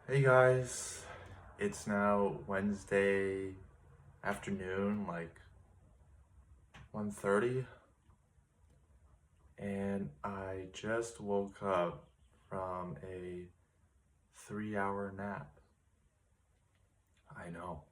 Hey guys, it's now Wednesday afternoon, like 1:30, and I just woke up from a 3-hour nap. I know,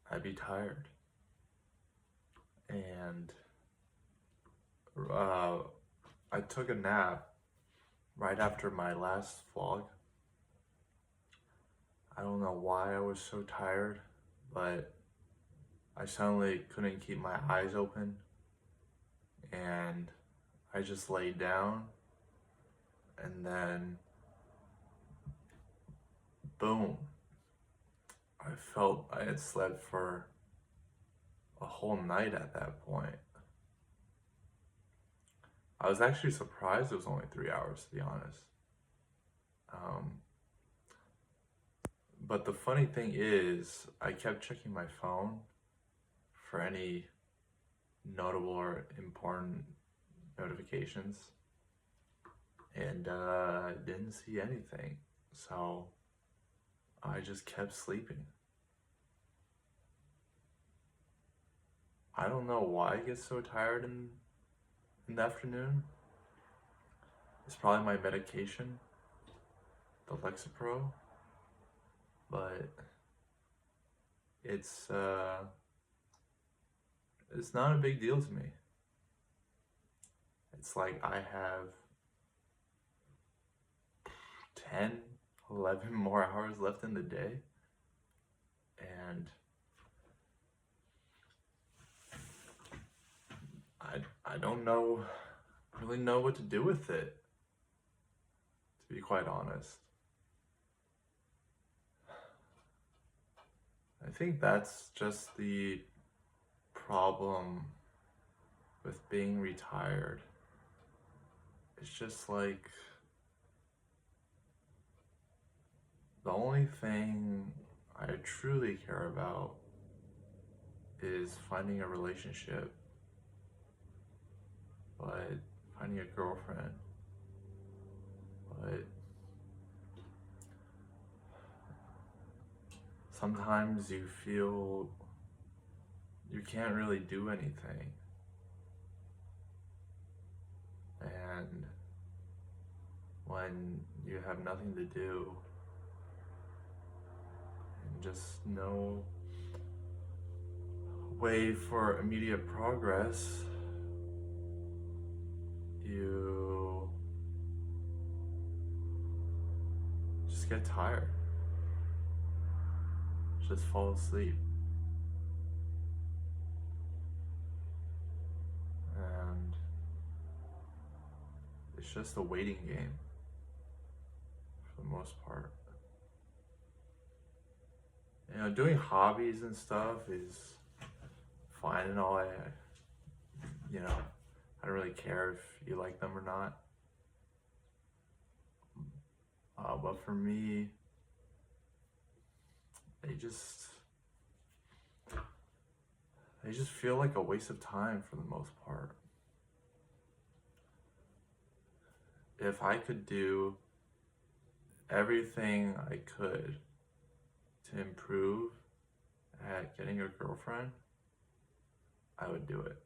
I'd be tired. And uh, I took a nap right after my last vlog. I don't know why I was so tired, but I suddenly couldn't keep my eyes open, and I just laid down, and then boom, I felt I had slept for a whole night at that point. I was actually surprised it was only 3 hours, to be honest. Um, but the funny thing is, I kept checking my phone for any notable or important notifications, and I didn't see anything. So I just kept sleeping. I don't know why I get so tired in the afternoon. It's probably my medication, the Lexapro, but it's uh it's not a big deal to me. It's like I have 10, 11 more hours left in the day, and I don't really know what to do with it, to be quite honest. I think that's just the problem with being retired. It's just like the only thing I truly care about is finding a relationship, but finding a girlfriend. But sometimes you feel you can't really do anything. And when you have nothing to do and just no way for immediate progress, you just get tired, just fall asleep. And it's just a waiting game for the most part. Doing hobbies and stuff is fine and all. I don't really care if you like them or not. But for me, they just they just feel like a waste of time for the most part. If I could do everything I could to improve at getting a girlfriend, I would do it.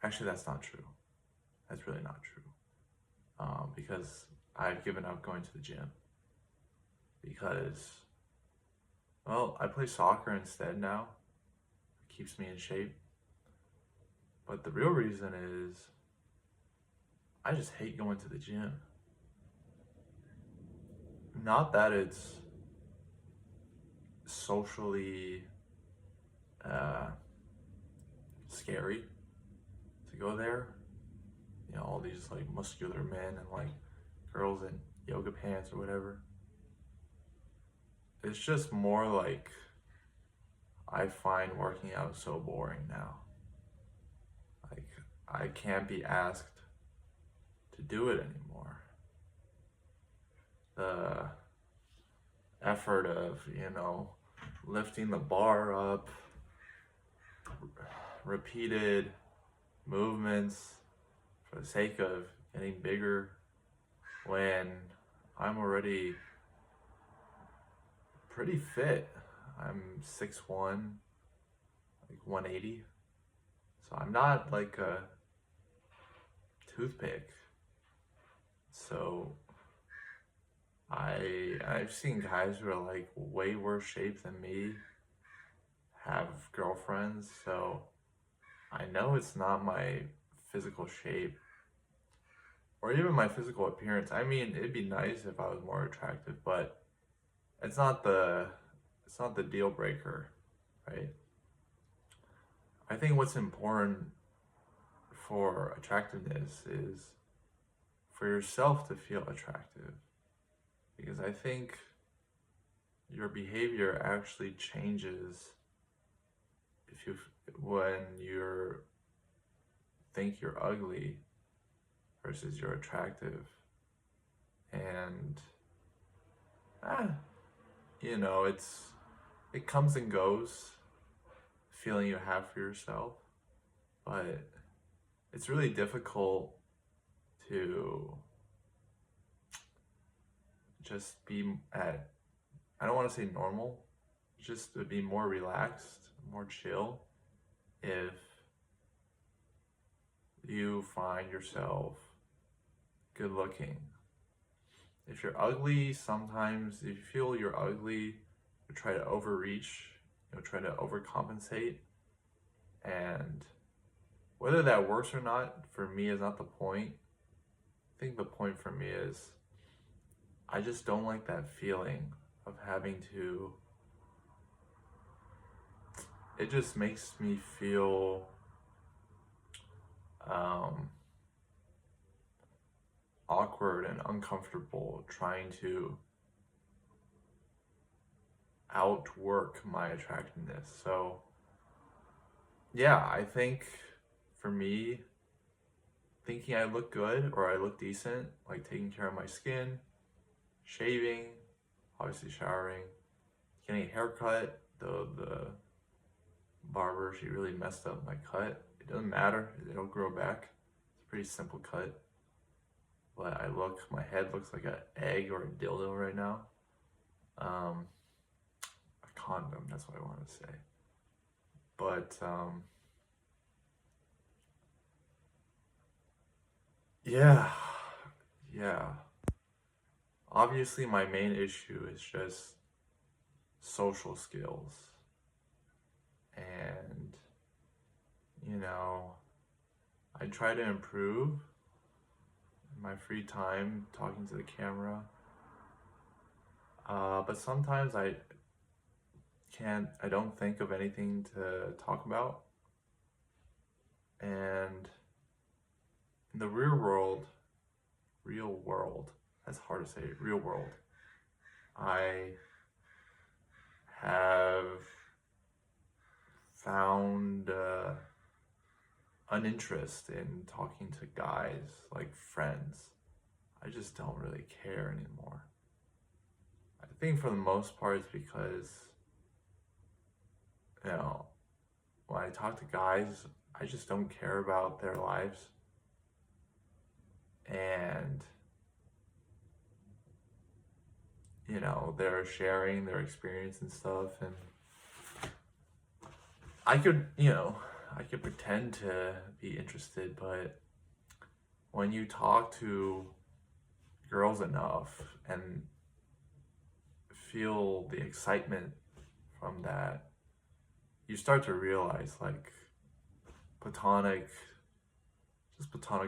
Actually, that's not true. That's really not true. Because I've given up going to the gym. Because, well, I play soccer instead now. It keeps me in shape. But the real reason is I just hate going to the gym. Not that it's socially scary to go there. All these like muscular men and like girls in yoga pants or whatever. It's just more like I find working out so boring now. Like I can't be asked to do it anymore. The effort of, lifting the bar up, repeated movements for the sake of getting bigger, when I'm already pretty fit. I'm 6'1", like 180. So I'm not like a toothpick. So I've seen guys who are like way worse shape than me have girlfriends, so I know it's not my physical shape or even my physical appearance. I mean, it'd be nice if I was more attractive, but it's not the deal breaker, right? I think what's important for attractiveness is for yourself to feel attractive, because I think your behavior actually changes if you when you think you're ugly versus you're attractive. And ah, it comes and goes, feeling you have for yourself, but it's really difficult to just be at, I don't want to say normal, just to be more relaxed, more chill, if you find yourself good looking. If you're ugly, sometimes if you feel you're ugly, you try to overreach, try to overcompensate. And whether that works or not, for me, is not the point. I think the point for me is I just don't like that feeling of having to, it just makes me feel awkward and uncomfortable trying to outwork my attractiveness. So yeah, I think for me, thinking I look good or I look decent, like taking care of my skin, shaving, obviously showering, getting a haircut, though the barber, she really messed up my cut. It doesn't matter, it'll grow back. It's a pretty simple cut. But my head looks like an egg or a dildo right now. A condom, that's what I want to say. But yeah. Obviously, my main issue is just social skills. And, I try to improve in my free time talking to the camera. But sometimes I don't think of anything to talk about. And in the real world, that's hard to say, real world, I have found an interest in talking to guys like friends. I just don't really care anymore. I think for the most part it's because, when I talk to guys, I just don't care about their lives. And, they're sharing their experience and stuff. And I could pretend to be interested, but when you talk to girls enough and feel the excitement from that, you start to realize like platonic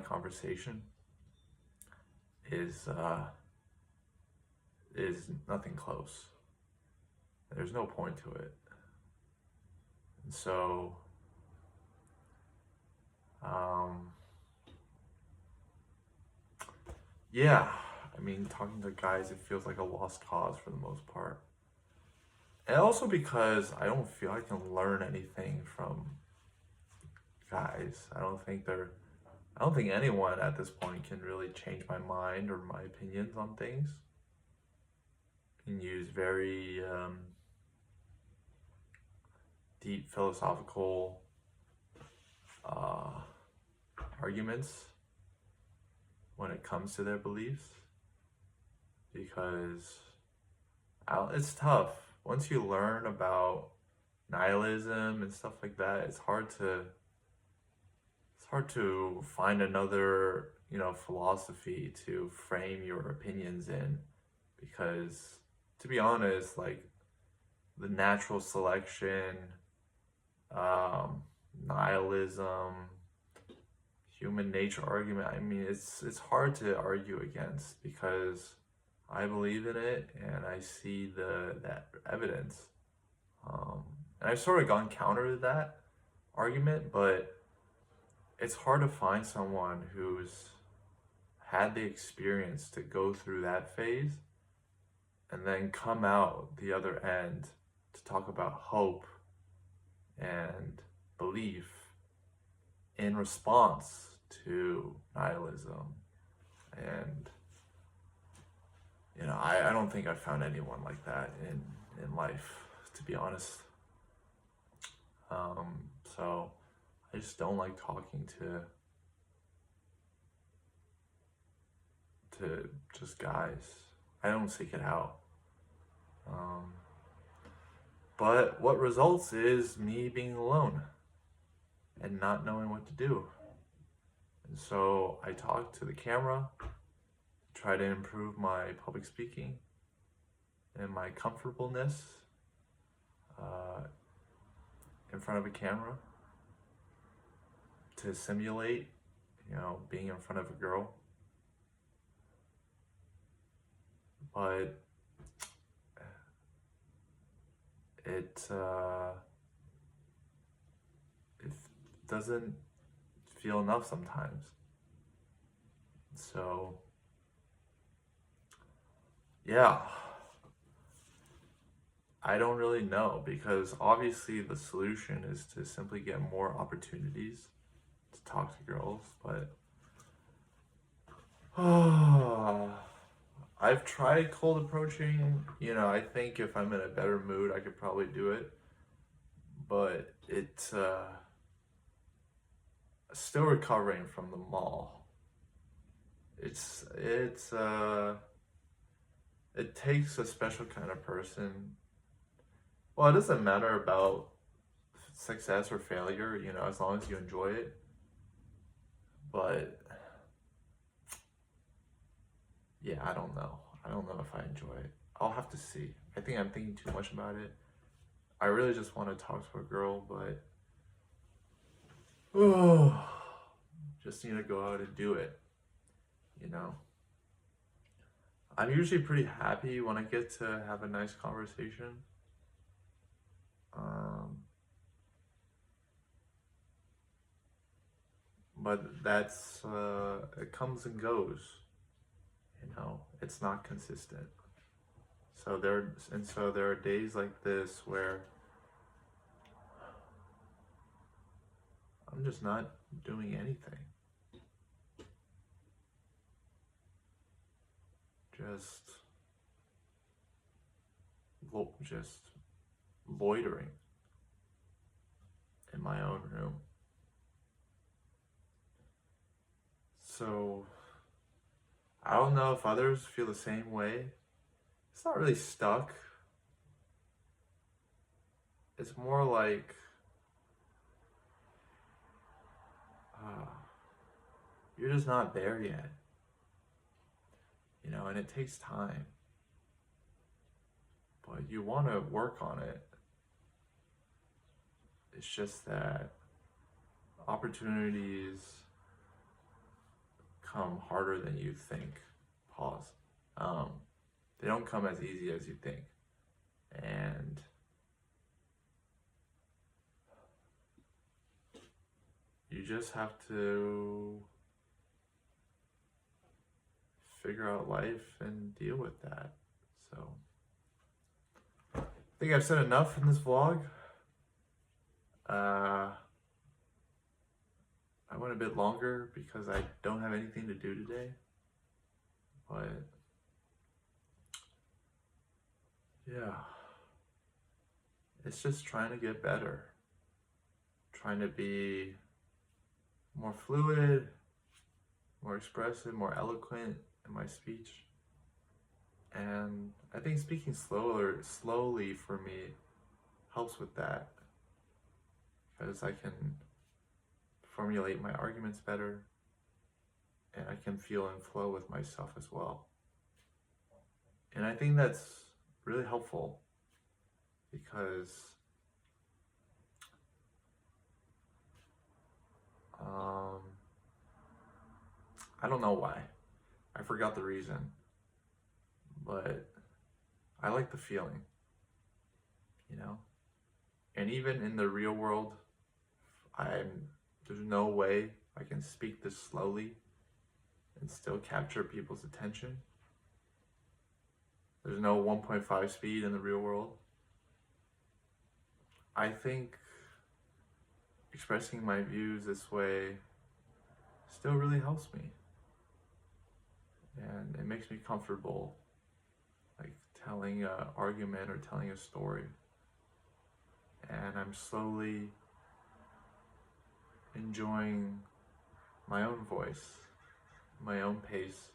conversation is nothing close. There's no point to it. And so yeah, I mean, talking to guys, it feels like a lost cause for the most part. And also because I don't feel I can learn anything from guys. I don't think anyone at this point can really change my mind or my opinions on things. I can use very deep philosophical arguments when it comes to their beliefs, because it's tough. Once you learn about nihilism and stuff like that, it's hard to find another, philosophy to frame your opinions in, because to be honest, like the natural selection, um, nihilism, human nature argument, I mean, it's hard to argue against because I believe in it and I see that evidence. And I've sort of gone counter to that argument, but it's hard to find someone who's had the experience to go through that phase and then come out the other end to talk about hope and belief in response to nihilism. And I don't think I found anyone like that in life, to be honest. So I just don't like talking to just guys. I don't seek it out. But what results is me being alone and not knowing what to do. And so I talk to the camera, try to improve my public speaking and my comfortableness in front of a camera, to simulate, being in front of a girl. But it doesn't feel enough sometimes. So yeah, I don't really know, because obviously the solution is to simply get more opportunities to talk to girls, but I've tried cold approaching. I think if I'm in a better mood, I could probably do it, but it's still recovering from the mall. It takes a special kind of person. Well, it doesn't matter about success or failure, as long as you enjoy it. But yeah, I don't know. I don't know if I enjoy it. I'll have to see. I think I'm thinking too much about it. I really just want to talk to a girl, but just need to go out and do it. I'm usually pretty happy when I get to have a nice conversation. But that's it comes and goes. It's not consistent. So there are days like this where I'm just not doing anything. Just loitering in my own room. So I don't know if others feel the same way. It's not really stuck. It's more like you're just not there yet. And it takes time. But you want to work on it. It's just that opportunities come harder than you think. Pause. They don't come as easy as you think. And you just have to figure out life and deal with that. So I think I've said enough in this vlog. I went a bit longer because I don't have anything to do today. But yeah, it's just trying to get better. Trying to be more fluid, more expressive, more eloquent in my speech. And I think speaking slowly for me helps with that because I can formulate my arguments better and I can feel in flow with myself as well. And I think that's really helpful because um, I don't know why. I forgot the reason, but I like the feeling, you know? And even in the real world, I'm there's no way I can speak this slowly and still capture people's attention. There's no 1.5 speed in the real world. I think expressing my views this way still really helps me. And it makes me comfortable, like telling an argument or telling a story. And I'm slowly enjoying my own voice, my own pace,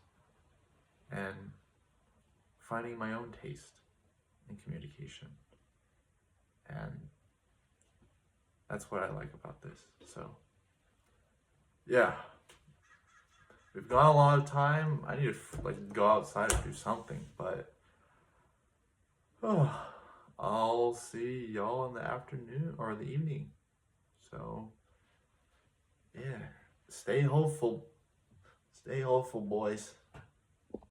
and finding my own taste in communication. And that's what I like about this. So, yeah, we've gone a lot of time. I need to like go outside and do something, but I'll see y'all in the afternoon or the evening. So, yeah, stay hopeful. Stay hopeful, boys.